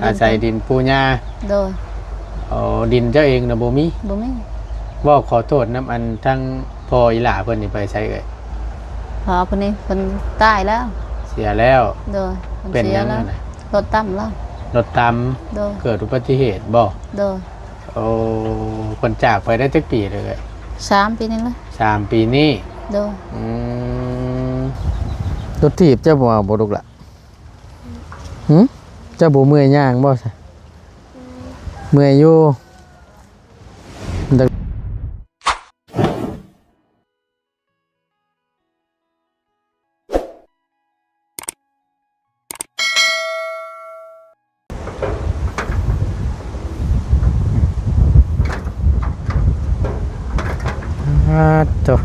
อาศัยดินปูหญ้าโดยดินเจ้าเองนะบ่มีว่าขอโทษน้ำอันทั้งพ่ออีหล่าเพิ่นนี่ไปใช้เอ่ยพอเพิ่นนี่เพิ่นตายแล้วเสียแล้วโดยเป็นยังไงรถต่ำแล้วรถต่ำเกิดอุบัติเหตุบ่โดยคนจากไปได้จักปีเลย3 ปีนี่ละ3 ปีนี้โดยรถถีบเจ้าบ่เอาบ่ลูกล่ะเจ้าบ่เมื่อยย่างบ่ซะเมื่อยอยู่จบ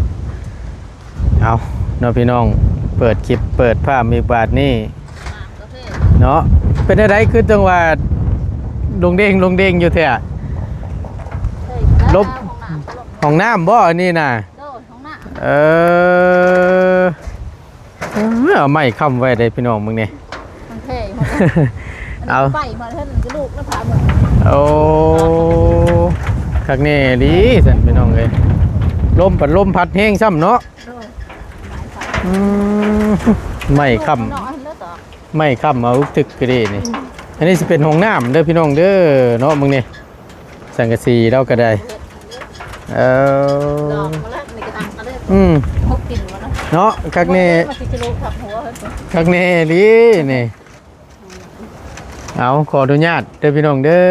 เอาเนาะพี่น้องเปิดคลิปเปิดภาพมีบาทนี่เนาะเป็นอะไรคือจังหวะลงเด้งอยู่เถอะลบห้องน้ำบ่อันนี้น่ะเอาไม่ค้ำไว้ได้พี่น้องมึงเนี่ยเอาไปมาเท่านั้นก็ลูกแล้วพามาโอ้คักแน่ดีสันพี่น้องเลยลมพัดแห้งซ้ำเนาะไม่ค้ำเอาตึกก็ได้นี่อันนี้จะเป็นห้องน้ำเด้อพี่น้องเด้อเนาะมึงเนี่ยสังกะสีเราก็ได้เนาะคักแน่ดีนี่เอาขออนุญาตเด้อพี่น้องเด้อ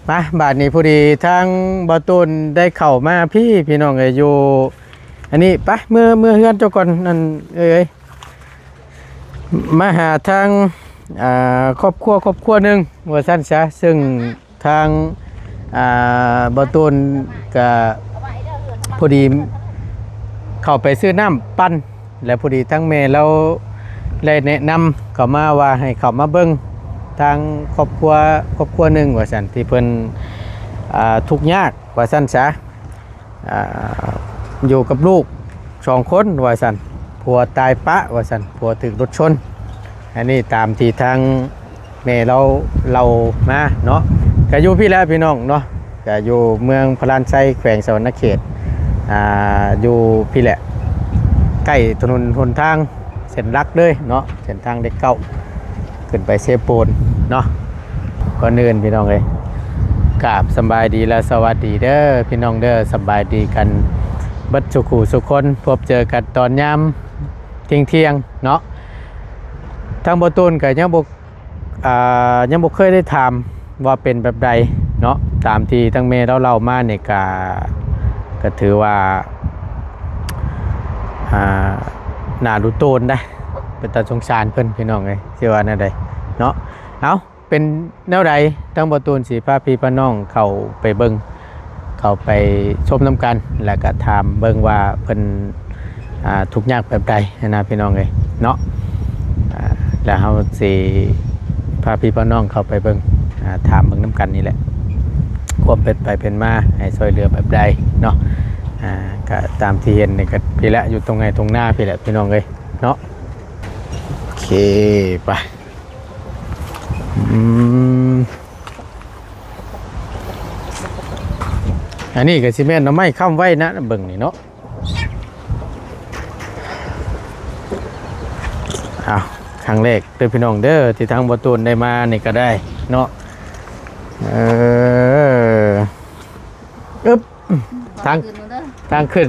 มาบาทนี้พอดีทางบ่ตูนได้เข้ามาพี่น้องอยู่อันนี้ไปเมื่อเฮือนเจ้าก่อนนั่นมาหาทางครอบครัวหนึ่งว่าสั้นซะซึ่งทางบ่ตูนก็พอดีเข้าไปซื้อน้ำปั้นแล้วพอดีทั้งแม่เราได้แนะนำเข้ามาว่าให้เข้ามาเบิ่งทางครอบครัวหนึ่งว่าสันที่เพิ่นทุกข์ยากว่าสันซะอยู่กับลูก2 คนว่าสันผัวตายปะว่าสันผัวถูกรถชนอันนี้ตามที่ทางแม่เรามาเนาะก็อยู่พี่แล้วพี่น้องเนาะก็อยู่เมืองพระลานไซแขวงสวรรณเขตอยู่พี่แหละใกล้ถนนหนทางเส้นลักเลยเนาะเส้นทางเด็กเก่าขึ้นไปเซโปนเนาะก่อนอื่นพี่น้องเลยกราบสบายดีและสวัสดีเด้อพี่น้องเด้อสบายดีกันบัดสุขุสุคนพบเจอกันตอนยามเที่ยงเนาะทางบ่ตูนก็ยังบ่เคยได้ถามว่าเป็นแบบใดเนาะตามที่ทั้งเมย์เราเล่ามาเนี่ยก็ถือว่าน่าดูโตนได้เป็นตาสงสารเพิ่นพี่น้องเลยเชื่อว่าแนวใดเนาะเอาเป็นแนวใดทั้งบ่ตูนสีพาพี่พน้องเข้าไปเบิ่งเข้าไปชมน้ำกันแล้วก็ถามเบิ่งว่าเพิ่นทุกข์ยากแบบใดนะพี่น้องเลยเนาะแล้วเฮาสิพาพี่พน้องเข้าไปเบิ่งถามเบิ่งน้ำกันนี่แหละความเป็นไปเป็นมาให้ช่วยเหลือแบบใดเนาะก็ตามที่เห็นนี่ก็พี่ละอยู่ตรงไหนตรงหน้าพี่แหละพี่น้องเลยเนาะโอเคไปอันนี้ก็สิแม่นเอาไม้ค้ำไว้นะเบิ่งนี่เนาะเอาครั้งแรกเด้อพี่น้องเด้อที่ทางบ่ตูนได้มานี่ก็ได้เนาะอึ๊บทางขึ้น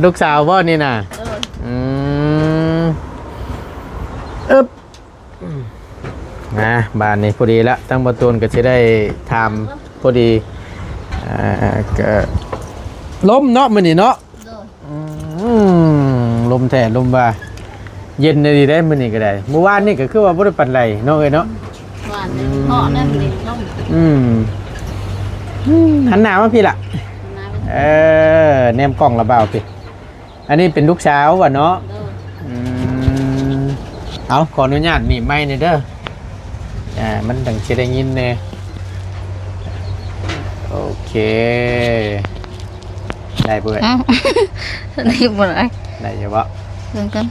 ลูกสาวบ่นี่น่ะอึ๊บบ้านนี้พอดีละตั้งประตูนก็จะได้ทำพอดีก็ล้มเนาะมันนี่เนาะลมแท้ลมว่าเย็นดีได้มันนี่ก็ได้เมื่อวานนี่ก็คือว่าบ่ได้ปันไหลเนาะเนาะเหาะนั่นนี่น้องหันหน้ามาพี่ล่ะแนมกล้องระเบ้าพี่อันนี้เป็นลูกสาวว่ะเนาะเอาขออนุญาตมีไม้ในเด้อมันดังจะได้ยินเนี่ยโอเคได้เบื่อได้บ่ได้ได้เยอะบ่เรื่องกัน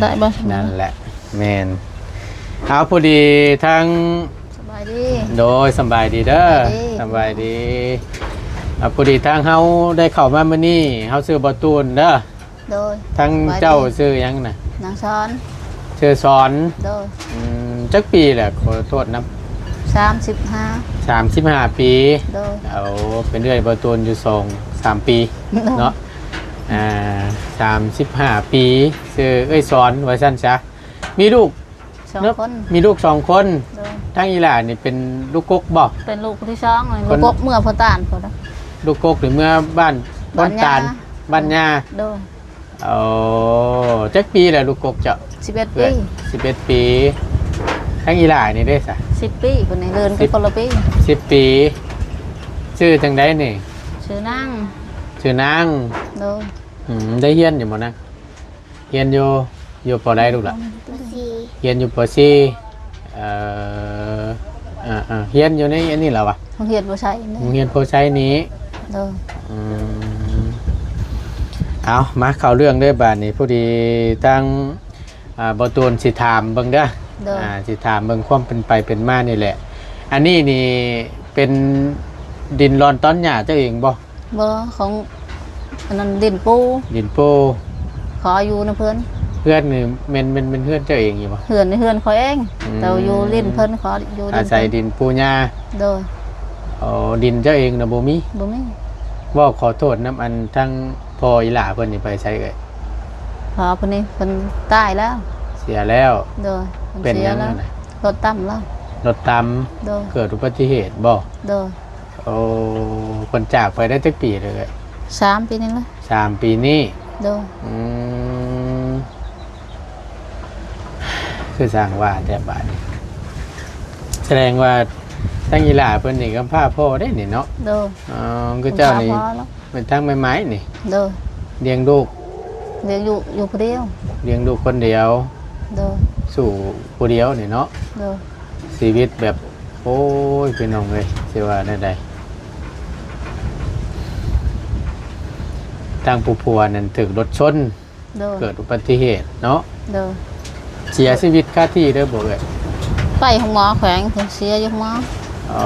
ได้บ่นั่นแหละแมน เอาพอดีทั้ง สบายดี โดยสำบายดีเด้อ สบายดี เอาพอดีทางเฮาได้เข้ามามื้อนี้เฮาซื้อบ่ตูนเด้อ โดย ทั้ง สบายดี เจ้าซื้อหยังน่ะ นางซ้อน ซื้อสอน โดย จักปีแหละขอโทษนะ 35 35 ปี โดย เอาเป็นเรื่อยบ่ตูนอยู่2-3 ปีเนาะ35 ปีซื้อสอนว่าซั่นซะมีลูก สอง เนอะ คน มีลูก2 คน โดย ทั้งอีหล่านี่เป็นลูกกกบ่ เป็นลูกคนที่สองเลย ค ลู น กกกเมื่อพอตานพอแล้ว ลูกกกหรือเมื่อบ้านต้นตาลบ้านยา โดย เอาจักปีแหละลูกกกเจ้า 11 เกิ ปี ด11 ปีทั้งอีหล่านี่ได้ซะ 10 ปีคนนี้เดินกันคนละปี 10 ปีชื่อจังไดนี่ ชื่อนาง ชื่อนาง โดย ได้เฮียนอยู่บ่นะเฮียนอยู่ปอใดลูกล่ะเฮียนอยู่ปอ4เฮียนอยู่ในอันนี้เหรอวะ โรงเรียนบ่ใช่ โรงเรียนโพชัยนี้ โดย เอามาเข้าเรื่องเด้อบาดนี้พอดีตั้งบ่ตูนสิถามเบิ่งเด้อ โดย สิถามเบิ่งความเป็นไปเป็นมานี่แหละ อันนี้นี่เป็นดินรอนต้นหญ้าเจ้าเองบ่ บ่ของอันนั้นดินปู ดินโป ขออยู่นะเพิ่น เพื่อนนี่แม่นเพื่อนเจ้าเองอยู่บ่ เฮือนในเฮือนขอยเอง แต่อยู่ลิ้นเพิ่นขออยู่ อา ลิ้น ศัย เพิ่น ดินปูหญ้า โดย ดินเจ้าเองน่ะบ่มี บ่มี บ่ขอโทษนํอันทั้งพ่ออีหล่าเพิ่นนี่ไปใช้เอ่ย ขอเพิ่นนี่เพิ่นตายแล้ว เสียแล้ว โดยพิ่ เป็น สี หยัง แล้ว น่ะ รถตั้มแล้ว รถตาม โดย เกิดอุบัติเหตุบ่ โดย โอ้คนจากไปได้จักปีเลย 3 ปีนี่ละ 3 ปีนี้ โดย คือสร้างว่าแต่บาดนี้แสดงว่าตั้งอีหล่าเพิ่นนี่ก็พาพ่อได้นี่เนาะ โดย คือเจ้านี่ พอแล้ว เป็นทั้งไม้ๆนี่ โดย เลี้ยงลูก เดี๋ยวอยู่ผู้เดียว เลี้ยงลูกคนเดียว โดย สู่ผู้เดียวนี่เนาะ โดย ชีวิตแบบโอ้ยพี่น้องเอ้ยสิว่าได้ใดทางผู้ผัวนั่นถูกรถชน โดย เกิดอุบัติเหตุเนาะ โดย เสียชีวิตคาที่เด้อบ่เอ้ย ไปห้องหมอแขวงเพิ่นเสียอยู่ห้องหมอ อ๋อ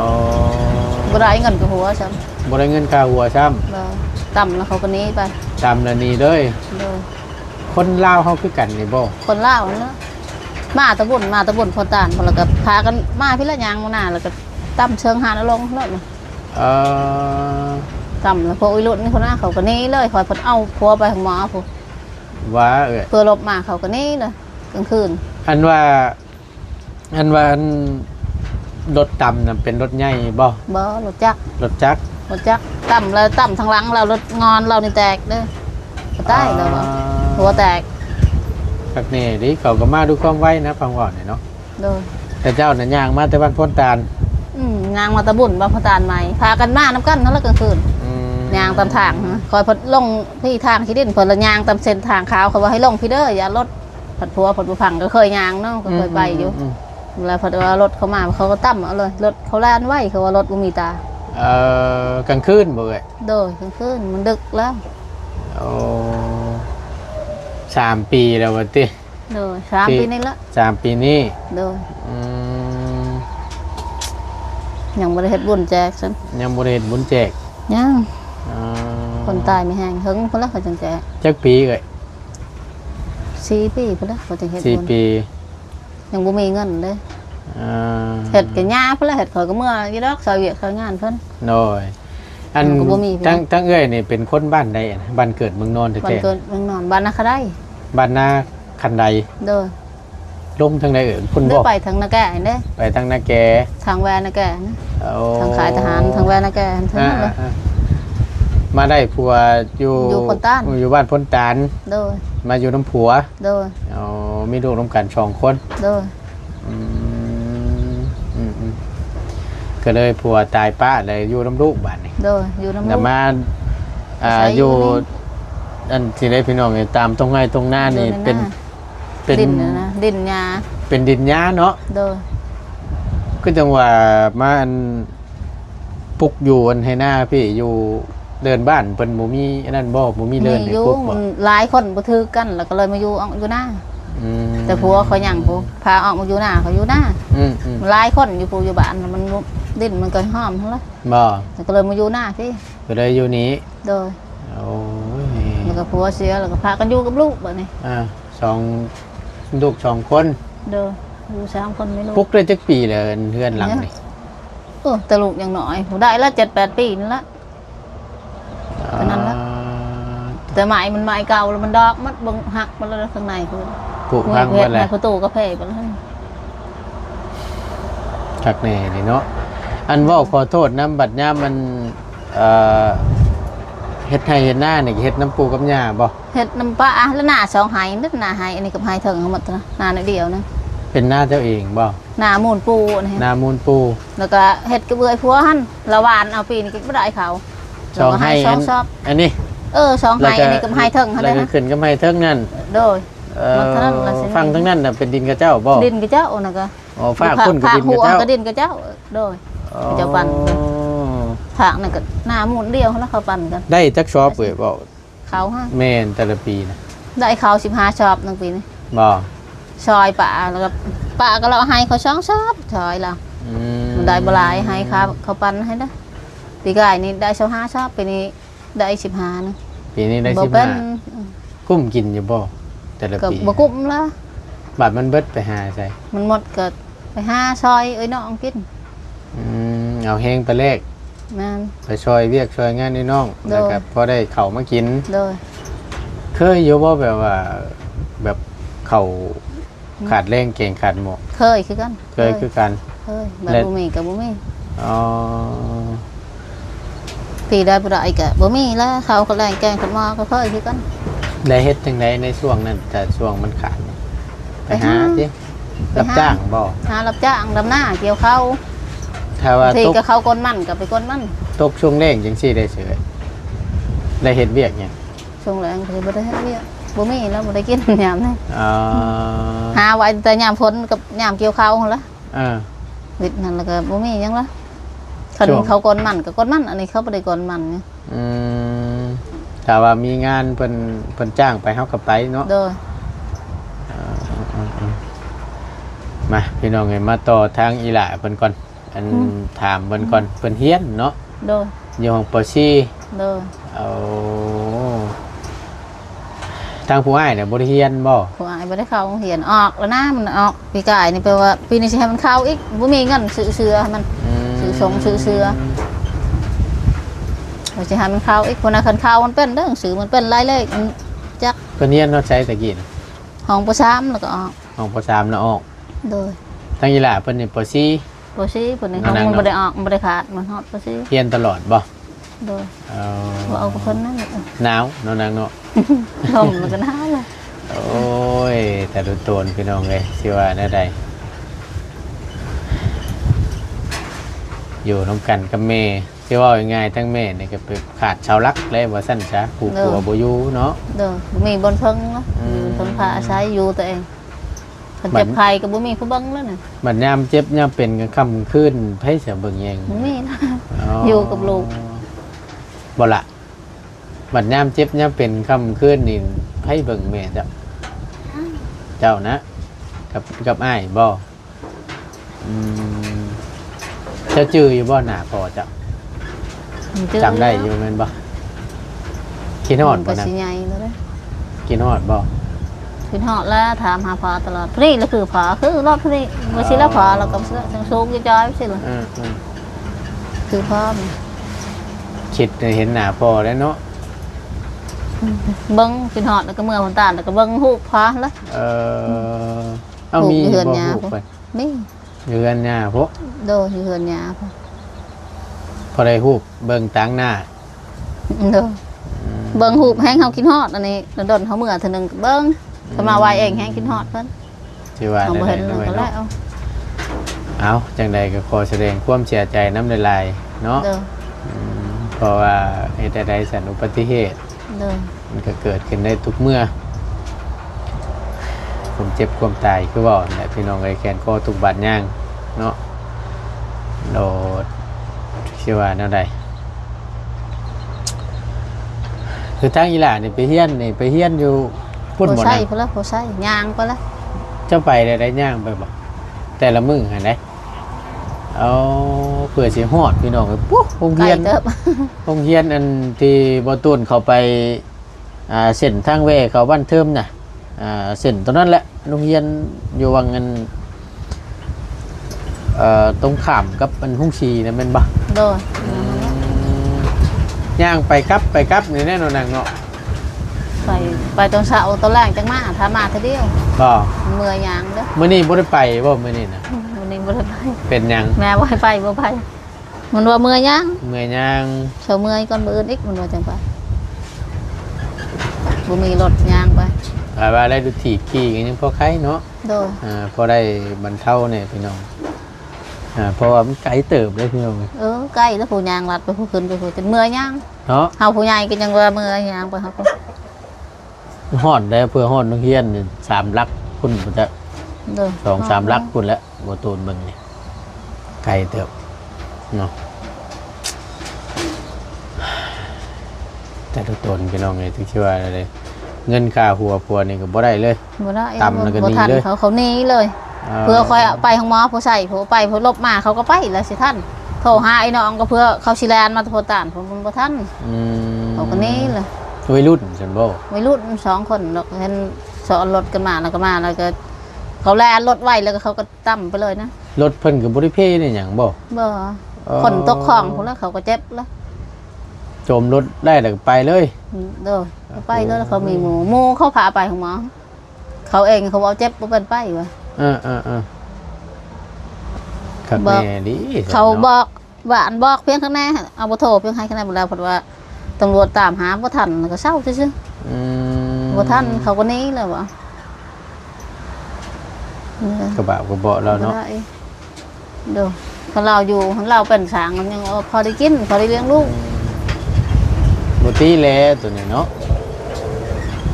บ่ได้เงินกับหัวซ้ํ บ่ได้เงินค่าหัวซ้ำ โดยต่ำแล้วเขาก็หนี้ไป ตามละนี้เลย โดย คนลาวเฮาคือกันนี่บ่ คนลาวนั่นแหละมาตะบุญพอตานพอแล้วก็พากันมาพี่ละยางมาหน้าแล้วก็ตั้มเชิงหานลงเลย เออ ตั้มแล้วพออุ้ยรุ่นนี่คนหน้าเขาก็หนี้เลยคอยเพนเอาพัวไปของหมอผู้ ว่าเอ้ย เพื่อลบมาเขาก็หนี้เลยกลางคืน อันว่าอันรถต่ำน่ะเป็นรถใหญ่บ่ บ่รถจักร รถจักร ตั้มแล้วตั้มทางหลังเรารถงอนเรานี่แตกเด้อก็ใต้แล้วอะหัวแตก แบบนี้ดิเขาก็มาดูความไวนะฟังว่านี่เนาะ โดย แต่เจ้าน่ะย่างมาแต่บ้านพ้นตาล ยางมาตะบุญบางพอตานใหม่พากันมาน้ำกันนั่นแหละกลางคืน อืม ยางตามทางนะคอยพดลงที่ทางที่ดินพดละยางตามเส้นทางขาวเขาว่าให้ลงพี่เด้ออย่ารถผัดพัวผัดบุพังก็เคยยางเนาะก็เคยไปอยู่ ม แล้วพอว่ารถเขามาเขาก็ตั้มเอาเลยรถเขาแล่นไว้เขาว่ารถบ่มีตาก ลางคืนบ่เอ้ย โดยกลางคืนมันดึกแล้ว โอ้3 ปีแล้วว่าติ โดย3 ปีนี่ละ 3 ปีนี้ โดย อืม ยังบ่ได้เฮ็ดบุญแจกซั่น ยังบ่ได้เฮ็ดบุญแจก ยัง อ่า คนตายไม่แห้งหึงเพิ่นละเขาจังแจก จักปีเอ้ย 4 ปีเพิ่นละเขาจังเฮ็ดบุญ 4 ปี ยังบ่มีเงินเด้ อ่า เฮ็ดกับย่าเพิ่นละเฮ็ดข่อยก็เมื่ออยู่ดอกซอยเวียกซอยงานเพิ่น น้อยอัน มันก็บ่มี ตั้งเอ้ยนี่เป็นคนบ้านใดอะนะบ้านเกิดเมืองนอน วัน แท้ เกิดเมืองนอนบ้านนาคาได้ ๆบ้านนาคันใด โดย ลงทางใดเอ่ยคุณ ได้ บอก ไปทางนาแก่เด้ ไปทางนาแก ทางแวนนาแก่นะ เอา ทางขายทหารทางแวนนาแก่ทั้ง อ่า นั้นเลย อ่ามาได้ผัวอยู่ อยู่พ้นตาล อยู่บ้านพ้นตาล โดย มาอยู่น้ำผัว โดย เอามีลูกน้ำกัน2 คน โดย อืมก็เลยผัวตายป้าเลยอยู่น้ำลูกบ้านนี่ โดยอยู่น้ำ แต่ มูก มาอาศัย อ อยู่ ยู่ นี่ อันที่ได้พี่น้องนี่ตามตรงไงตรงหน้านี่ อยู่ใ เป็น ดินน่ะนะดินยา เป็นดินหญ้าเนาะ โดย ก็จังว่ามาอันปลุกอยู่อันให้หน้าพี่อยู่เดินบ้านเพิ่นบ่มีอันนั้นบ่มีเดินให้ อยู่ ปลุกบ่ มันหลายคนบ่ถือกันแล้วก็เลยมาอยู่หน้า อืม แต่ผัวเขายังผู้พาออกมาอยู่หน้าเขาอยู่หน้า หลายคนอยู่ผู้อยู่บ้านมันดิ้นมันก็ห้อมทั้งละ บ่ แต่ก็เลยมาอยู่หน้าพี่ ก็เลยอยู่นี้ โดย โอ้ย แล้วก็ผัวเสียแล้วก็พากันอยู่กับลูกแบบนี้ สองลูกสองคน โดยอยู่3 คนไม่รู้ พุกได้จักปีเลยเฮือนหลังนี่ แต่ลูกยังน้อยผู้ได้ละ7-8 ปีนั่นละ ก็นั่นละ แต่ไม้มันไม้เก่าแล้วมันดอกมัดบังหักมาแล้วข้างในคือ ผุพัง เพ ไป ชร แล้ว ประตูก็เพ่ไปแล้ว คักแน่นี่เนาะอันเว่าขอโทษน้ำบัดย่ามมันเฮ็ดให้เฮ็ดหน้านี่เฮ็ดน้ำปูกับหญ้าบ่ เฮ็ดน้ำปลาแล้วหน้า2ไหนึกหน้าไหอันนี้กับไหเถิงทั้งหมดนะหน้าเดียวนึง เป็นหน้าเจ้าเองบ่ หน้ามูลปูนี่ หน้ามูลปู แล้วก็เฮ็ดกระเบื้อยพัวหั่นละหวานเอาปีนี้ก็บ่ได้เขาแล้วก็ให้สองชอบ อันนี้ 2ไหอันนี้กับไหเถิงเท่า แล้ว นั้น ก็ นะ ขึ้นกับให้เทิงนั่น โดย มันเท่านั้นล่ะสิ ฟังทั้งนั้นน่ะเป็นดินกับเจ้าบ่ ดินกับเจ้าน่ะก็ อ๋อฝากคุณกับดินกับ หัว เจ้า ก็ดินกับเจ้าโดย เจ้าปั่น ผากนั่นก็หน้ามูลเดียวแล้วเขาปั่นกัน ได้จักชอบเว้ยบ่ เขาฮะ แม่นแต่ละปีนะ ได้เขา15ชอบนึงปีนี้ บ่ ซอยป่าแล้วก็ป่าก็เราให้เขา2ชอบซอยเรา มันได้บหลายให้ครับเขาปันให้ได้ปีกายนี่ได้25ชอบปีนี้ได้15นะ ปีนี้ได้ บ่เป็น 15กุ้มกินอยู่บ่แต่ละ ก็ ปี บ่กุ้มละ บาทมันเบิดไปหาใส่ มันหมดเกิดไปหาซอยเอ้ยน้องกิน เอาแห้งไปแลก แม่น ไปช่วยเวียกช่วยงานนี่น้อง โดย แล้วก็พอได้เข้าวมากิน โดย เคยอยู่บ่แบบว่า แบบเข้าวขาดแรงเก่งขาดหมอ เคยคือกัน เคยคือกัน เคยแบบ และ บ่มีก็บ่มี อ๋อ ปีได้บ่ได้ก็บ่มีแล้วเขาก็แรงแกงขึ้นมาก็เคยคือกัน ได้เฮ็ดจังไดในช่วงนั้นแต่ช่วงมันขาดเนี่ยไปหา ไปหา สิ ไป รับ หา จ้างบ่ หารับจ้างดำหน้าเกี่ยวข้าว ถ้าว่า ที่ ตก ก็เขาก้นมันก็ไปก้นมัน ตกช่วงแรงจังซี่ได้เฉยได้เฮ็ดเวียกหยัง ช่วงแรงก็บ่ได้เฮ็ดเวียกบ่มีแล้วบ่ได้กินยามนี้ อ๋อ หาไว้แต่ยามฝนกับยามเกี่ยวข้าวหั่นล่ะ อ่า วิทย์นั่นแล้วก็บ่มีหยังละคัน ช่วง เขาก้นมันก็ก้นมันอันนี้เขาบ่ได้ก้นมันไง อืมถ้าว่ามีงานเพิ่นจ้างไปเฮาก็ไปเนาะ โดย มาพี่น้องเอ้ยมาต่อทางอีหล่าเพิ่นก่อนอันถามเพิ่นก่อนเพิ่นเฮียนเนาะ โดย อยู่ห้องป โดย .4 เอาทางผู้อ้ายเนี่ยบ่ได้เฮียนบ่ ผู้อายบ่ได้เข้าโรงเรียนออกแล้วนะมันออกปีกายนี่แปลว่าปีนี้สิให้มันเข้าอีกบ่มีเงินซื้อเสื้อให้มัน ซื้อทรงซื้อเสื้อ ว่าสิให้มันเข้าอีกคนน่ะคันเข้ามันเป็นเด้อหนังสือมันเป็นรายเลขมันจัก เพิ่นเฮียนเนาะใช้ตะกี้น่ะ ห้องประชามแล้วก็ออก ห้องป .3 น่ะออก โดย ทางอีหล่าเพิ่นนี่ป .4 บ่ซีเพิ่นนี่ห้องมันบ่ได้ออกมันบ่ได้ขาดมันฮอดบ่ซี เฮียนตลอดบ่ โดย เอา บ่เอากับเพิ่นนั่นแหละ หนาวเนาะนางเนาะ ลมมันก็หนาวเลย โอ้ยแต่ดูโตนพี่น้องเลยสิว่าแน่ใดอยู่น้ำกันกับแม่สิว่าง่ายๆทั้งแม่นี่ก็ไปขาดชาวรักเลยว่าสั้นจ้ะผูกผัวบ่อยู่เนาะ โดยบ่มีบนเพิ่งเนาะมีบนเพิ่งพาอาศัยอยู่ตัวเองเพิ่นเจ็บไข้ก็บ่มีผู้เบิ่งแล้วน่ะ บัดยามเจ็บยามเป็นกลางค่ำคืนไผสิเบิ่งแยง บ่มีนะอยู่กับลูก บ่ละบัดยามเจ็บยามเป็นค่ำคืนนี่ไผเบิ่งแม่เจ้านะกับอ้ายบ่เจ้าจื้ออยู่บ่หน้าพ่อเจ้า จำได้อยู่แม่นบ่กินฮอดบ่ ก็ นะ สิใหญ่แล้วเด้อ กินฮอดบ่ ขึ้นฮอดแล้วถามหาพอตลอดพรีแล้วคือพอคือรอบพรีบ่สิแล้วพอแล้วก็สิจังสูงจ้อยๆสิล่ะ คือพ่อม คิดเห็นหน้าพ่อแล้วเนาะ เบิ่งขึ้นฮอดแล้วก็เมื่อคนตาแล้วก็เบิ่งฮูกพอแล้ว เอามี ปลูกอยู่เฮือน บ่ ยา ปลูกไป นี่ อยู่เฮือนหญ้าพวก โดยอยู่เฮือนยาพอ พอได้ฮูบเบิ่งต่างหน้า โดยเบิ่งฮูกแห้งเฮากินฮอดอันนี้ดนเฮาเมื่อเทื่อนึงก็เบิ่งถ้ามาไวเองแห้งกินฮอดเพิ่น สิว่า เอา ได้ บ่เห็น ด้ แล้ว วย ก็แล้ เนาะ ว เอาจังใดก็ขอแสดงความเสียใจน้ำลายๆเนาะ เด้อ เพราะว่าเหตุใดสันอุบัติเหตุ เด้อ มันก็เกิดขึ้นได้ทุกเมื่อผมเจ็บความตายคือว่าแหละพี่น้องไอ้แขนคอทุกบาดย่างเนาะโดดชื่อว่าแนวใดคือทางอีหล่านี่ไปเฮียนอยู่พุ่น โพ หมด ไส้ นะ พุ่นละโพไส้ยางไปละ เจ้าไปได้ย่างไปบ่แต่ละมื้อหั่นเด้เอาเพื่อสิฮอดพี่น้องปุ๊บโรง ไกล เรียน เติบ โรงเรียนอันที่บ่ตูนเข้าไปเส้นทางแวเข้าบ้านเทิมน่ะเส้นตรงนั้นแหละโรงเรียนอยู่วังเงินตรงข้ามกับอันหุ่งชีน่ะแม่นบ่ โดย ย่างไปกลับนี่แน่นอนนางเนาะ ไปตอนเช้าตอนแรกจังมาถ้ามาทีเดียว บ่ เมื่อยยางเด้อ มื้อนี้บ่ได้ไปบ่มื้อนี้น่ะ วันนี้บ่ได้ไป เป็นหยัง แม่บ่ให้ไปบ่ไปมันว่าเมื่อยยาง เมื่อยย่าง เช้าเมื่อยก่อนมื้ออื่นอีกมันว่าจังไปบ่มีรถยางไป ว่าได้ดูถีบขี่กันยังพอใครเนาะ โดย พอได้บรรเทาเนี่ยพี่น้องเพราะว่ามันไกลเติบเลยพี่น้อง ใกล้แล้วผู้ยางลัดไปผู้ขึ้นไปผู้จนเมื่อยยาง เนาะ เฮาผู้ใหญ่ก็ยังว่าเมื่อยยางไปเฮาก็ ห่อนได้เพื่อห่อนนักเรียนนี่3 ลักคุณพุ่นจะ โดย 2-3 ลักคุณแล้วบ่ตูนเบิ่งนี่ไกลเติบเนาะแต่ตัวตนพี่น้องนี่ที่ว่าอะไรเงินค่าหัวพัวนี่ก็บ่ได้เลย บ่ได้ ต่ำแล้วก็หนี บ่ทัน เลย เขาหนีเลย เพื่อคอยเอาไปของหมอผู้ใส่ผู้ไปผู้ลบมาเขาก็ไปแล้วสิท่านโทรหาไอ้น้องก็เพื่อเขาสิแลนมาโทรตานผมบ่ทัน อืม เขาก็หนี้เลย วัยรุ่นซั่นบ่ วัยรุ่น2 คนเนาะเห็นสอนรถกันมาแล้วก็เขาแลนรถไว้แล้วก็เขาก็ตั้มไปเลยนะ รถเพิ่นก็บ่ได้เพนี่หยังบ่ บ่คนตกคลองพุ่นแล้วเขาก็เจ็บแล้ว จมรถได้แล้วก็ไปเลย เด้อเขาไปแล้วเขามีหมู่เขาพาไปของหมอเขาเองเขาเอาเจ็บบ่เป็นไปว่ะ ครับ บอก แม่ดี เขาบอกว่าอันบอกเพียงข้างหน้าเอาบ่โทรเพียงให้ข้างหน้าบ่แล้วเพราะว่าตำรวจตามหาบ่ทันแล้วก็เศร้าซื่อๆบ่ทันเขาก็หนี้เลยว่ะ กระบะกระเบาะเราเนาะ บ่ได้เด้อถ้าเราอยู่เราเป็นสางมันยังพอได้กินพอได้เลี้ยงลูก บ่ตีแลตัวนี้เนาะ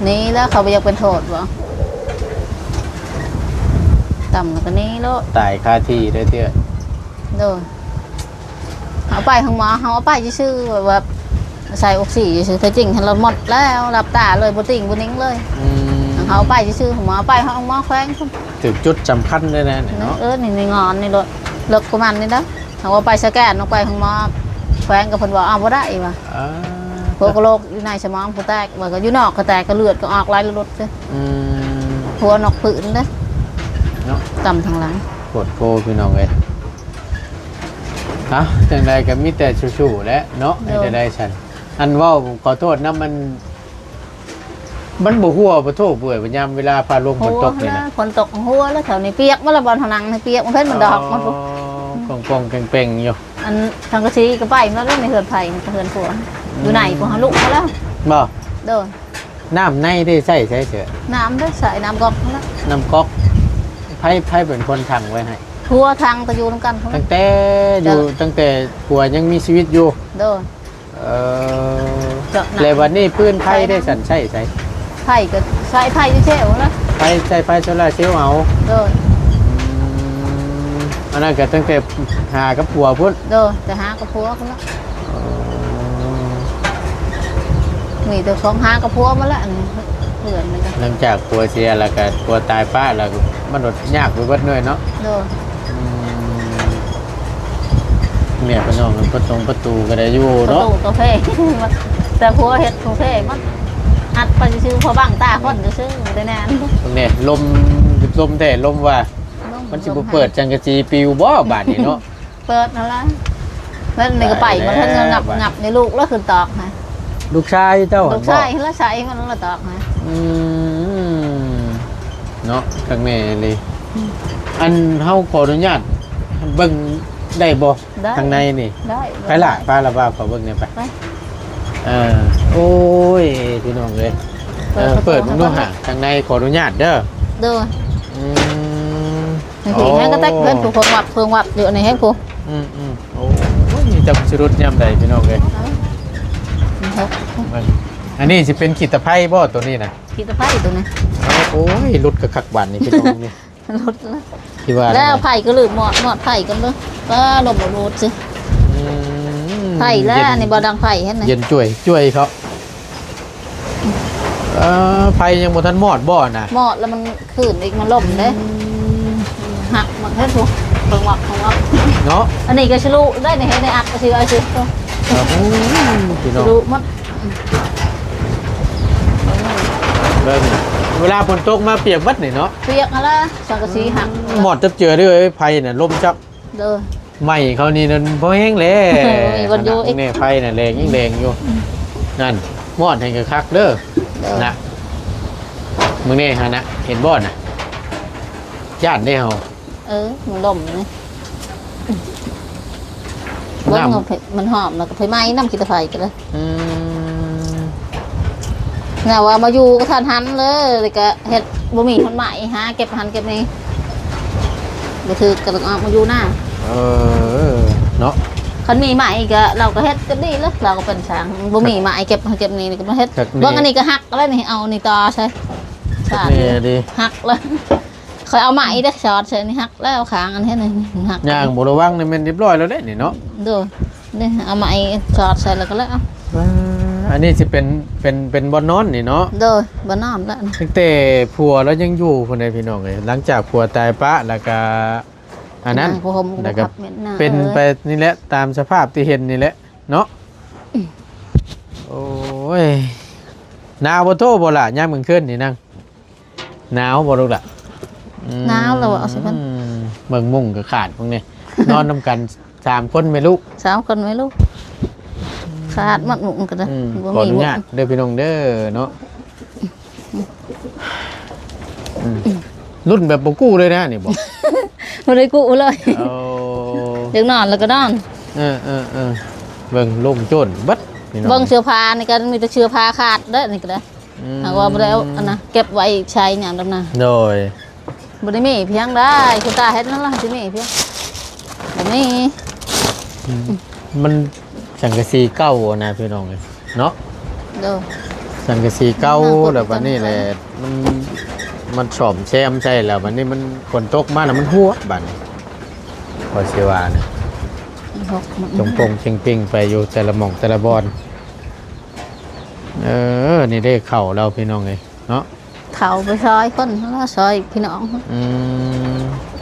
นี่แล้วเขาไปอยากเป็นโทษบ่ต่ำแล้วก็นี้แล้ว ตายคาที่ได้เตื้อ เด้อเอาไปของหมอเขาเอาไปซื่อๆแบบใส่ออกซิซื่อๆแต่จริงเราหมดแล้วหลับตาเลยบ่ติ่งบ่นิ่งเลยเขาเอาไปซื่อๆของหมอเอาไปเขาเอาหมอแขวงพุ่น ถึงจุดสำคัญเลยนะเนาะ นี่ในงอนนี่รถเลิกประมาณนี้นะเขาเอาไปสแกนออกไปของหมอแขวงกับเพิ่นบอกบ่ได้ว่ะพวกโรคอยู่ในสมองผู้แตกว่าก็อยู่นอกก็แตกก็เลือดก็ออกไหลรถซื่อหัวนอกผืนเด้อ เนาะ ต่ำทางหลัง ปวดโคพี่น้องเอ้ยจังใดก็มีแต่ชูๆแหละเนาะให้ได้ฉันอันเว้าขอโทษนะมันบ่ฮู้บ่โทษเบื่อพยายามเวลาพาลงฝนตกนี่นะ ฝนตกหัวแล้วแถวนี้เปียกมาละบอลทางนังเปียกมันเพิ่นมันดอกมันปุ๊บ กองๆเป่งๆอยู่ อันทางกระชีก็ไปมาแล้วในเฮือนไผ่มันเฮือนผัวอยู่ไหนผัวหาลูกมาแล้ว บ่ เด้อ น้ำในได้ใส่เถอะ น้ำเด้อใส่น้ำกอกมาแล้ว น้ำก๊อกไพ่เป็นคนถังไว้ให้ ผัวทางตะยูนำกันเขา ตั้งแต่ผัวยังมีชีวิตอยู่ เด้อ แล้ววันนี้พื้นไพ่ได้สันใช่ใช่ ไผ่ก็ใส่ไผ่เช่ๆแล้ว ไพ่ใช่ไพ่โซลาร์เซลล์เอา เด้อ อันนั้นก็ตั้งแต่หากับผัวพุ่น เด้อจะหากับผัวคนละมีแต่ของหากับผัวมาแล้วอันนี้เพื่อนเลยกัน หลังจากผัวเสียแล้วก็ผัวตายป้าแล้วมันหมดยากไปเบิดเลยเนาะ เด้อ เนี่ยพี่น้องมันประตูก็ได้อยู่ ประ เนาะ ตูกาแฟ แต่ผัวเฮ็ดกาแฟมันอัดไปซื้อพอบังตาคนจะซื้อได้แน่น ตรงนี้ลมแต่ลมว่ามันสิบ่เปิดจังกะจีปิวบ่บาดนี้เนาะ เปิดนั่นละเพิ่นนี่ก็ไปมันเพิ่นก็งับในลูกแล้วคือตอกฮะ ลูกชายเจ้า ลูกชายแล้วใช้มันแล้วตอกฮะ เนาะข้างในเลยอันเฮาขออนุญาตเบิ่งได้บ่ทางในนี่ ได้ ไปละป้าละบ้าขอเบิ่งหน่อยไปโอ้ยพี่น้องเลยเปิดมันดูห่างทางในขออนุญาตเด้อ เด้อนี่แม่ก็ตักเพิ่นผู้เพิ่งวับอยู่ในให้ผู้ โอ้ยมีแต่ชุดยามใดพี่น้องเลยอันนี้สิเป็นขีตะไคร้บ่ตัวนี้นะ คิดตะไคร้ตัวนี้ โอ้ยรุดกับคักบันนี่พี่น้องนี่ รถแล้ว ที่ว่า แล้วไผ่ก็ลืมหมอดไผ่กันเด้อก็ลมรูดสิไผ่แล้วนี่บ่ดังไผ่เห็นไหม เย็นจ่วยเขา ไฟยังบ่ทันมอดบ่น่ะ หมดแล้วมันขึ้นอีกมันล่มเด้หักมันเฮ็ดถูกเบิ่งวักของวัก เนาะ อันนี้ก็ชะลุได้ในเฮ็ดในอัดก็สิเอาสิ ครับพี่น้อง ชะลุหมด เบิ่งเวลาฝนตกมาเปียกวัดนี่เนาะ เปียกมาละสังกะสีหัก หมอดจับเจือด้วยไฟน่ะลมจับ เด้อ ไหม้เขานี่นั่นบ่แห้งแล้ มีคนอยู่อีก นี่ไฟน่ะแรงยิ่งแรงอยู่นั่นมอดให้กะคักเด้อ เด้อ นะมึงนี่ฮะนะเห็นบ่น่ะย่านได้เฮา มันล่มนี่เบิ่งเอามันหอมแล้วก็ไฟไหม้น้ำขี้ตะไคร้กันเลย อืม น่ะว่ามาอยู่ก็ทันหันเลยแล้วก็เฮ็ดบ่มีคนใหม่หาเก็บหันเก็บนี่บ่ถือกระต้องออกมาอยู่หน้า เนาะ คันมีใหม่ก็เราก็เฮ็ดก็ดีแล้วเราก็เป็นช้างบ่มีใหม่เก็บเก็บนี่ก็มาเฮ็ดเบิ่งอันนี้ก็หักแล้วนี่เอานี่ต่อใช่ชาด นี่ดิ หักแล้วค่อยเอาใหม่เด้อช็อตใช่นี่หักแล้วเอาขางอันเฮ็ดนี่หัก ย่างบ่ระวังนี่แม่นเรียบร้อยแล้วเด้นี่เนาะ ดูนี่เอาใหม่ช็อตใส่แล้วก็แล้วเอา อันนี้สิเป็นบ่นอนนี่เนาะ เด้อบ่น้ำแล้ว ตั้งแต่ผัวแล้วยังอยู่คนใดพี่น้องเอ้ยหลังจากผัวตายปะแล้วก็อันนั้น ผู้ห่ม แล้วก็ ขับเหม็นหน้า เป็นไปนี่แหละตามสภาพที่เห็นนี่แหละเนาะโอ้ยหนาวบ่โทบ่ล่ะยามมื้อคืนนี่นั่งหนาวบ่ลูกล่ะ หนาวแล้วเอาสิเพิ่น เบิ่งมุ้งก็ขาดพวกนี้ นอนนำกัน3คนแม่ลูก 3คนไว้ลูกขาดมัดหมุนก็ได้บ่ ขออ มี นุ หมุ ญาต น เด้อพี่น้องเด้อเนาะรุ่นแบบบ่กู้เลยนะนี่บ่ บ่ได้กู้เลย เอา เดี๋ยวนอนแล้วก็นอน เบิ่งลมโจนเบัดพี่น้อง เบิ่งเสื้อผ้านี่ก็มีแต่เสื้อผ้าขาดเด้อนี่ก็ได้หากว่าบ่ได้เอาอันน่ะเก็บไว้ใช้หยังดำน่ะ โดย บ่ได้มีเพียงได้คุณตาเฮ็ดนั่นล่ะสิมีเพียงบ่มี มันสังกะสีเก่านะพี่น้องเอ้ยเนาะ เด้อ สังกะสีเก่า น่ากด แล้วบัดนี้แหละมันซ่อมแซมใช่แล้วบัดนี้มันฝนตกมาน่ะมันหัวบัดนี้พอสิว่านะ หกมัน จงปงเชิงปิงไปอยู่แต่ละหม่องแต่ละบอนนี่ได้เข่าเราพี่น้องเลยเนาะ เขาไปซอยคนแล้วซอยพี่น้อง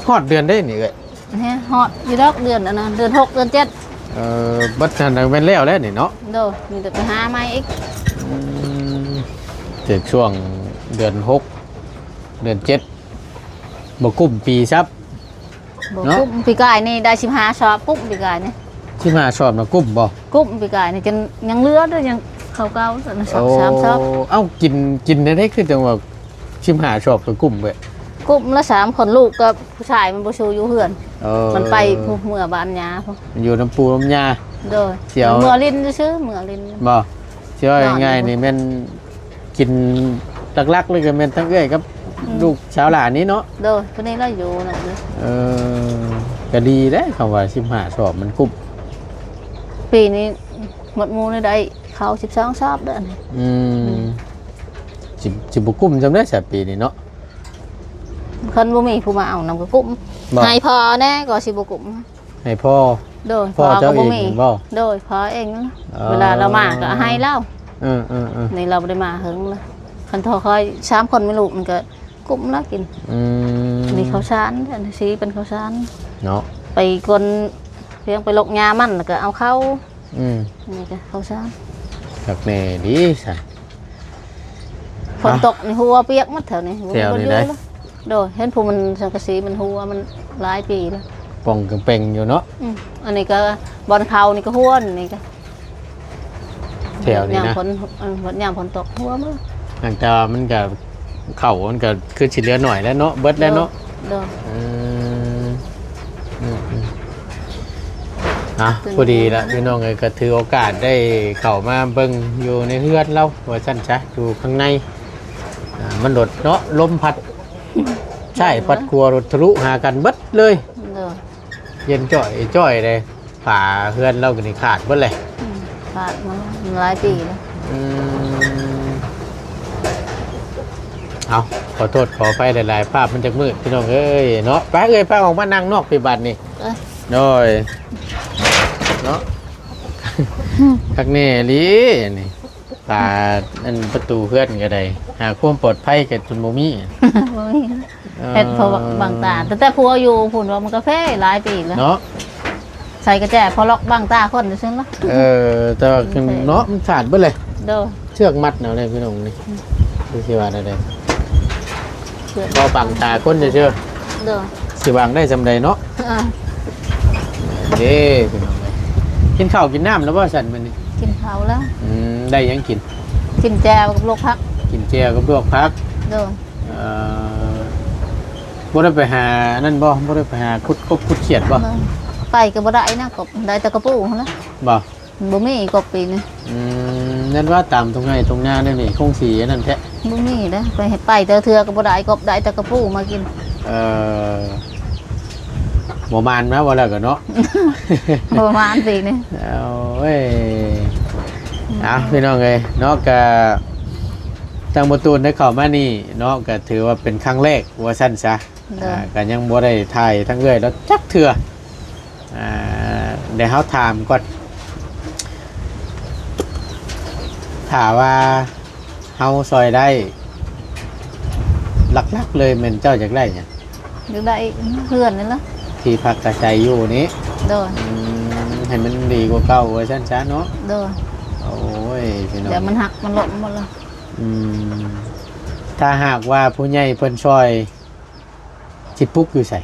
ฮอดเดือนได้นี่เอ้ย เนี่ยฮอดอยู่ดอกเดือนอันนั้นเดือน6เดือน7บัดนั้นเป็นแล้วแล้วนี่เนาะ เด้อมีแต่ไปหาใหม่อีก ถึงช่วงเดือน6เดือน7บ่กุ้มปีซับ บ่ เนาะ กุ้มปีกายนี่ได้15ชอบกุ้มปีกายนี่ ที่มาชอบนะกุ้มบ่ กุ้มปีกายนี่จนยังเหลือเด้อยังเขาเก่าสันสองสามชอบ เอ้ากินได้คือจังว่าชิมหาชอบกับกุ้มเว้ย กุ้มละ3คนลูกกับผู้ชายมันบ่ชูอยู่เฮือน มันไปผู้เมื่อบ้านยาพุ่น อยู่น้ำปูน้ำยา เด้อ เสี่ยว เมื่อลิ้นซื่อๆเมื่อลิ้น บ่เชื่อง่ายๆนี่แม่นกินลักๆเลยก็แม่นทั้งเอ้อยกับลูกชาวหลานนี้เนาะ เด้อคนนี้เราอยู่นั่นเด้อ ก็ดีเด้คำว่าชิมหาชอบมันกุ้ม ปีนี้หมดหมูนี่ได้เขา12ชอบเด้อนี่ สิบ่กุ้มจำได้สักปีนี้เนาะ คนบ่มีผู้มาเอานำก็กุ้ม บ่ ให้พอแน่ก็สิบ่กุ้ม ให้พ่อ โดย พ่อเจ้า ก็บ่ เอง มี บ่ โดยพอเองนั่นล่ะ อ๋อ เวลาเรามาก็ให้เล่า เออ นี่เราบ่ได้มาหึงเลยคันโทรคอย3คนไม่ลูกมันก็กุ้มแล้วกิน นี่ข้าวสารอันที่สีเป็นข้าวสาร เนาะ ไปคนเพียงไปลกยามันแล้วก็เอาเข้า นี่ก็ข้าวสาร สักแน่ดีซะ ฝนตกในหัวเปียกหมดแถวนี้ แถวนี้ได้ โดยเห็นผู้มันสังกะสีมันหัวมันหลายปีแล้ว ป่องกังเป่งอยู่เนาะ อันนี้ก็บอลเขานี่ก็หัวนี่ก็ แถวนี้นะ ยามฝนยามฝนตกหัวมั้ง หลังจากมันก็เข้ามันก็คือสิเหลือหน่อยแล้วเนาะเบิดแล้วเนาะ เด้อ พอดีละพี่น้องเอ้ยก็ถือโอกาสได้เข้ามาเบิ่งอยู่ในเฮือนเราว่าซั่นซะอยู่ข้างในมันรถเนาะลมพัดใช่พัดครัวรถทะลุหากันเบิดเลย เด้อ เย็นจ้อยเลยฝาเฮือนเราก็นี่ขาดเบิดเลย ผ่านมาหลายปีแล้ว เอาขอโทษขอไฟหลายๆภาพมันจะมืดพี่น้องเอ้ยเนาะไปเอ้ยไปออกมานั่งนอกปีบัตรนี่โดยเนาะคักแน่ลีนี่ ป่าอันประตูเพื่อนก็ได้หาความปลอดภัยกับจุนโมมี่ บ่มีเฮ็ดเพราะว่าบางตาแต่ผัวอยู่พุ่นว่ามันกาแฟหลายปีแล้ว เนาะ ใส่กระแจพอล็อกบางตาคนซื่อๆละ แต่ว่าคือเนาะมันขาดเบิดเลย เด้อ เชือกมัดเนาะเลยพี่น้องนี่คือสิว่าได้ เชื่อ ก็ปังตาคนเชื่อ เด้อ สิวางได้จำใดเนาะ อ่า เด้พี่น้องเลยกินข้าวกินน้ำแล้วบ่สันมันนี่ กินข้าวแล้ว ได้หยังกิน กินแจวกับโลกพัก กินเจียวกับลวกผัก เด้อ บ่ได้ไปหานั่นบ่ได้ไปหาคุดกบคุดเขียดบ่ ไปก็บ่ได้นะกบได้แต่กระปูหั่นนะ บ่ บ่มีกบปีนี้ นั่นว่าตามตรงไหนตรงหน้านั่นนี่คงสีอันนั่นแท้ บ่มีเด้อไปเฮ็ดไปแต่เทื่อก็บ่ได้กบได้แต่กระปูมากิน บ่มานนะบ่แล้วก็เนาะ ประมาณปีนี้ เอาเว้ยเอาพี่น้องเอ้ยเนาะก็ทางประตูได้เข้ามานี่เนาะก็ถือว่าเป็นครั้งแรกว่าซั่นซะ เด้อ ก็ยังบ่ได้ถ่ายทั้งเอ้ยแล้วจักเทื่อเดี๋ยวเฮาถามก่อนถามว่าเฮาซอยได้หลักๆเลยแม่นเจ้าอยากได้หยัง อยู่ได้เพื่อนนี่ล่ะ ที่พักกระจายอยู่นี้ เด้อ ให้มันดีกว่าเก่าว่าซั่นซะเนาะ เด้อ โอ้ยพี่น้อง เดี๋ยวมันหักมันหล่นหมดเลย ถ้าหากว่าผู้ใหญ่เพิ่นช่วยสิปุ๊กอยู่ใส่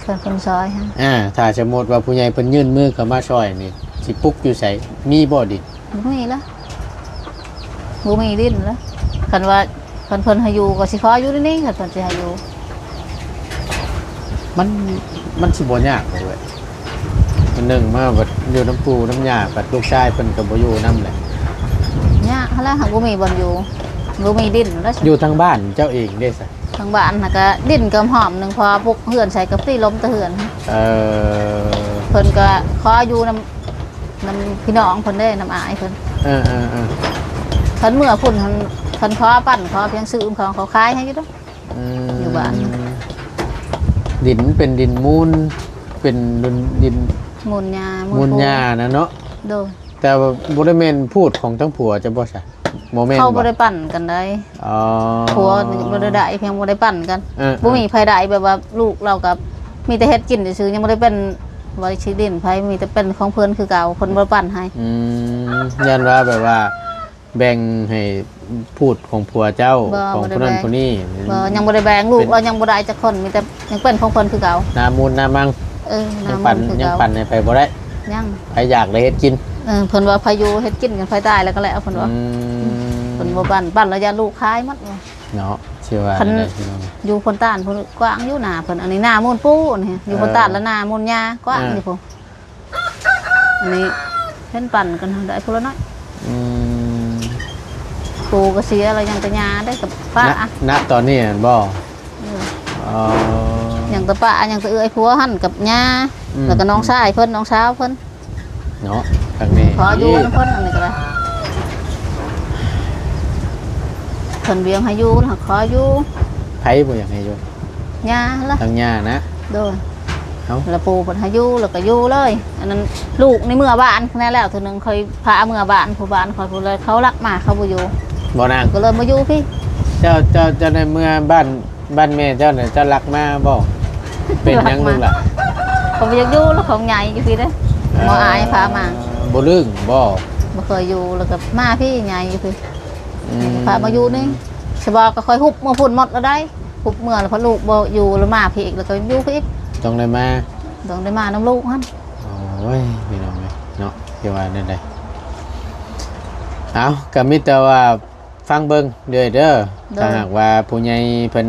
เพิ่นคนซอยฮะ ถ้าสมมติว่าผู้ใหญ่เพิ่นยื่นมือเข้ามาช่วยนี่สิปุ๊กอยู่ใส่มีบ่ดิ บ่มีละบ่มีดิ้นละคันว่าเพิ่นให้อยู่ก็สิขออยู่นี่คันเพิ่นสิให้อยู่ มันสิบ่ยากเลยเว้ยมันหนึ่งมาบัดอยู่น้ำปูน้ำยาบัดลูกชายเพิ่นก็บ่อยู่นำแหละ เนี่ยหั่นล่ะหากบ่มีบ่อนอยู่บ่มีดิ้นแล้ว อยู่ทางบ้านเจ้าเองเด้ซะ ทางบ้านน่ะก็ดิ้นกับหอมหนึงพอปุกเฮือนใส่กับตีล้มตะเฮือน เออ เพิ่นก็ขออยู่นำพี่น้องเพิ่นได้นำอายเพิ่น เออ เพิ่นเมื่อพุ่นเพิ่นขอปั้นขอเพียงซื้อของเขาขายให้อยู่เด้อ อยู่บ้าน ดินเป็นดินมูลเป็นดิน มูลหญ้า มูลหญ้านะเนาะ โดย แต่ว่าบ่ได้แม่นพูดของทั้งผัวจะบ่ใช่บ่แม่น เขาบ่ได้ปั้นกันได้ อ๋อ ผัวบ่ได้ได้เพียงบ่ได้ปั้นกัน เออ บ่มีไผได้แบบว่าลูกเรากับมีแต่เฮ็ดกินซื่อๆยังบ่ได้เป็นบ่ได้สิดินไผมีแต่เป็นของเพิ่นคือเก่าเพิ่นบ่ปั้นให้ ยันว่าแบบว่าแบ่งให้พูดของผัวเจ้าของคนนั้นคนนี้ บ่ยังบ่ได้แบ่งลูกเรายังบ่ได้จักคนมีแต่ยังเป็นของเพิ่นคือเก่า นามูลนามัง น้ำ ปั่น คือ ยัง เก่า ปั่นให้ไปบ่ได้ ยัง ใครอยากเลยเฮ็ดกิน เพิ่นว่าพายุเฮ็ดกินกันไผตายแล้วก็แล้วเพิ่นว่าเพิ่นบ่ปั้นแล้วยาลูกคายหมดว่า เนาะเชื่อว่า คัน ได้พี่น้อง อยู่คนต้านเพิ่นกว้างอยู่หน้าเพิ่นอันนี้หน้ามูลปูนี่อยู่คนต้านแล้วหน้ามูลหญ้ากว้างนี่พุ่นอันนี้เพิ่นปั่นกันได้พุ่นละน้อย อืม ปูก็เสียแล้วยังแต่หญ้าได้กับป้า ณตอนนี้บ่อ๋อ ยังแต่ป้ายังแต่เอื้อยผัวหั่นกับหญ้าแล้วก็น้องชายเพิ่นน้องสาวเพิ่น เนาะทางนี้ ขออยู่นำเพิ่นอันนี้ก็ได้เพิ่นเวียงให้อยู่แล้วขออยู่ ไผบ่อยากให้อยู่ หญ้าละ ทางย่านะ โดย เอ้า แล้วปูเพิ่นให้อยู่แล้วก็อยู่เลยอันนั้นลูกในเมื่อบ้านแน่แล้วเทื่อนึงเคยพาเมื่อบ้านผู้บ้านคอยผู้เลยเขารักมาเขาบ่อยู่ บ่นาง ก็เลยมาอยู่พี่ เจ้าในเมื่อบ้านแม่เจ้าเนี่ยเจ้ารักมาบ่เป็นหยังลูกล่ะ เขาบ่อยากอยู่แล้วของใหญ่อยู่พี่เด้อบ่อายพามา บ่ลึงบ่ บ่เคยอยู่แล้วก็มาพี่ใหญ่อยู่พี่พามาอยู่นี่สบายก็ค่อยฮุบมาพุ่นหมดแล้วได้ฮุบเมื่อแล้วพอลูกบ่อยู่แล้วมาพี่อีกแล้วก็อยู่พี่อีก ต้องได้มา ต้องได้มานํลูกหั่น โอ้ยพี่น้องเนาะที่ว่านั่นได้เอาก็มีแต่ว่าฟังเบิ่งเด้อถ้าหากว่าผู้ใหญ่เพิ่น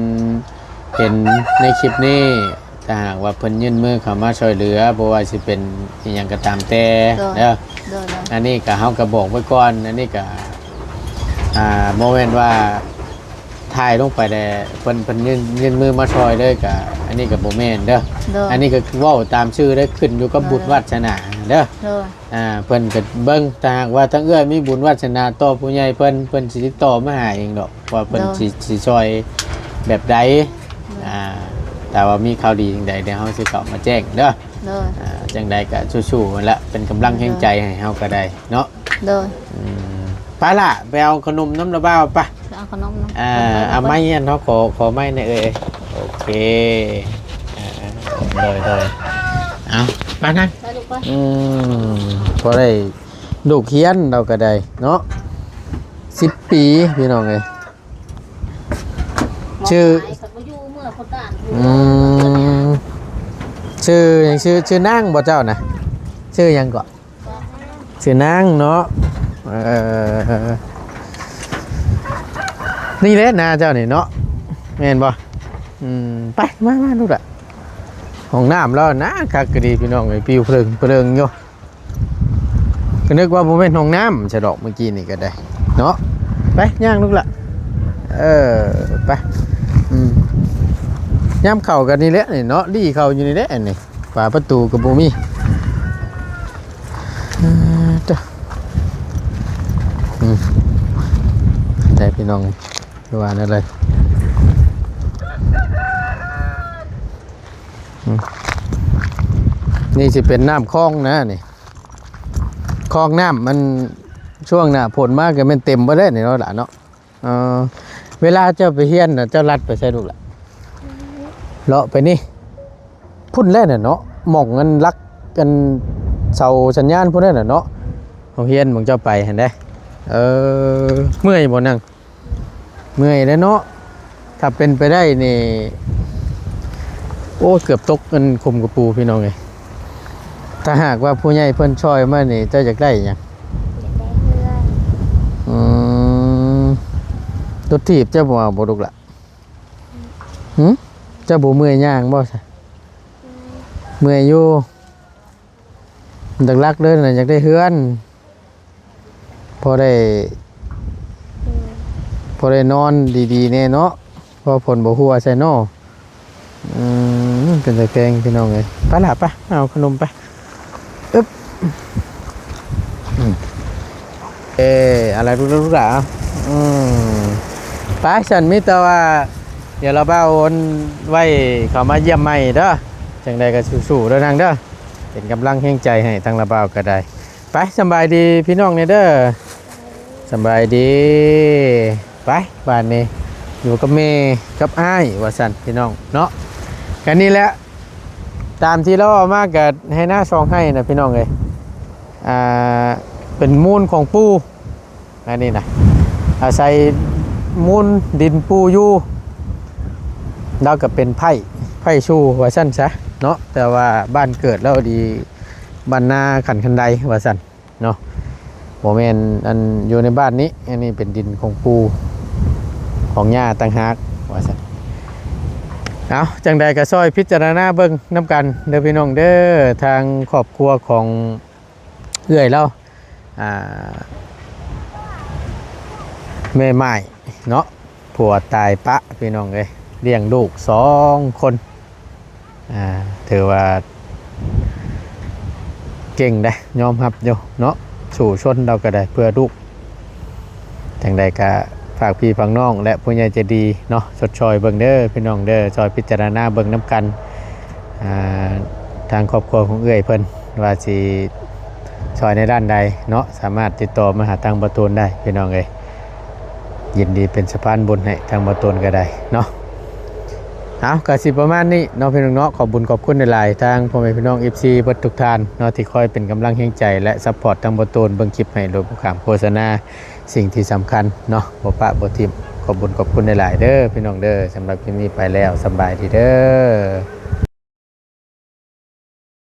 เห็นในคลิปนี้ถ้าหากว่าเพิ่นยื่นมือเข้ามาช่วยเหลือบ่ว่าสิเป็นอีหยังก็ตามแต่เด้อ เด้อ อันนี้ก็เฮาก็บอกไว้ก่อนอันนี้ก็โมเมนต์ว่าถ่ายลงไปแต่เพิ่นยื่นมือมาช่วยเลยก็อันนี้ก็บ่แม่นเด้อ เด้อ อันนี้ก็เว้าตามชื่อได้ขึ้นอยู่กับบุญวาสนาเด้อ เด้อ เพิ่นก็เบิ่งถ้าหากว่าทั้งเอื้อยมีบุญวาสนาต่อผู้ใหญ่เพิ่นสิติดต่อมาหาเองดอกว่าเพิ่นสิช่วยแบบใดแต่ว่ามีข่าวดีจังใดเดี๋ยวเฮาสิเข้ามาแจ้งเด้อ เด้อ จังใดก็สู้ๆนั่นละเป็นกำลังแห่งใจให้เฮาก็ได้เนาะ เด้อ อืม ไปล่ะไปเอาขนมน้ำระบ้าวปะ เอาขนมน้ำ เอาไม้เนี่ยเนาะขอไม้หน่อยโอเคเลยเอาไปนั่ง ไปลูกไป พอได้ลูกเฮียนเราก็ได้เนาะ10 ปีพี่น้องเลยชื่อ อยู่เมื่อคนต่าง ชื่อนางบ่เจ้านะชื่อหยังก่อนชื่อนางเนาะนี่แหละนาเจ้านี่เนาะแม่นบ่ไปมาลูกอะห้องน้ำแล้วนะคักก็ดีพี่น้องไอ้ปิวเพลิงอยู่ก็นึกว่าบ่แม่นห้องน้ำฉะดอกเมื่อกี้นี่ก็ได้เนาะไปย่างลูกละไปย่ำเข่ากันนี่แหละนี่เนาะดีเข่าอยู่นี่แหละนี่ฝาประตูกับบ่มีได้พี่น้องดูว่านั่นเลยนี่สิเป็นน้ำคลองนะนี่คลองน้ำมันช่วงหน้าฝนมากก็มันเต็มไปได้นี่เนาะล่ะเนาะเวลาเจ้าไปเฮียนน่ะเจ้าลัดไปใช่ลูกล่ะเลาะไปนี่พุ่นแล่น่ะเนาะหม่องเงินรักกันเสาสัญญาณพุ่นแล่น่ะเนาะเอาเฮียนของเจ้าไปเห็นได้เมื่อยบ่นั่งเมื่อยแล้วเนาะถ้าเป็นไปได้นี่โอ้เกือบตกกันคุมกระปูพี่น้องเลยถ้าหากว่าผู้ใหญ่เพิ่นช่วยมานี่เจ้าอยากได้หยังรถถีบเจ้าบ่เอาบ่ลูกล่ะเจ้าบ่เมื่อยย่างบ่ซะเมื่อยอยู่ดักลักเด้อน่ะอยากได้เฮือนพอได้นอนดีๆแน่เนาะพอผลบ่ฮู้ว่าใส่เนาะเป็นตะแกรงพี่น้องเอ้ยไปล่ะไปเอาขนมไปอึ๊บอะไรรู้ล่ะไปฉันมีแต่ว่าเดี๋ยวเราไปเอาไว้เขามาเยี่ยมใหม่เด้อจังใดก็สู้ๆเด้อนางเด้อเป็นกำลังแห่งใจให้ทางระเบ้าก็ได้ไปสบายดีพี่น้องเนี่ยเด้อสบายดีไปบ้านนี้อยู่กับเมย์กับอ้ายว่าสันพี่น้องเนาะกันนี่แหละตามที่เราเอามากับให้หน้าซองให้นะพี่น้องเลยเป็นมูลของปูอันนี้นะอาศัยมูลดินปูอยู่เราก็เป็นไผ่ชูว่าสันซะเนาะแต่ว่าบ้านเกิดเราดีบ้านนาขันคันใดว่าสันเนาะโมเมนอันอยู่ในบ้านนี้อันนี้เป็นดินของปูของหญ้าต่างหากว่าสันเอาจังใดก็ซอยพิจารณาเบิ่งน้ำกันเด้อพี่น้องเด้อทางครอบครัวของเอื้อยเราแม่ใหม่เนาะผัวตายปะพี่น้องเลยเลี้ยงลูก2 คนถือว่าเก่งได้ยอมรับอยู่เนาะสู่ชนเราก็ได้เพื่อลูกจังใดก็ฝากพี่ฝากน้องและผู้ใหญ่ใจดีเนาะสดชอยเบิ่งเด้อพี่น้องเด้อซอยพิจารณาเบิ่งน้ำกันทางครอบครัวของเอื้อยเพิ่นว่าสิซอยในด้านใดเนาะสามารถติดต่อมาหาทางประตูนได้พี่น้องเอ้ยยินดีเป็นสะพานบุญให้ทางประตูนก็ได้เนาะเอาก็สิประมาณนี้เนาะพี่น้องเนาะขอบบุญขอบคุณหลายๆทางพ่อแม่พี่น้อง FC เบิดทุกท่านเนาะที่คอยเป็นกำลังแห่งใจและซัพพอร์ตทางประตูนเบิ่งคลิปให้โดยผู้ขามโฆษณาสิ่งที่สำคัญเนาะบ่ปะบ่ทิ่มขอบบุญขอบคุณหลายๆเด้อพี่น้องเด้อสำหรับคลิปนี้ไปแล้วสบายดีเด้อ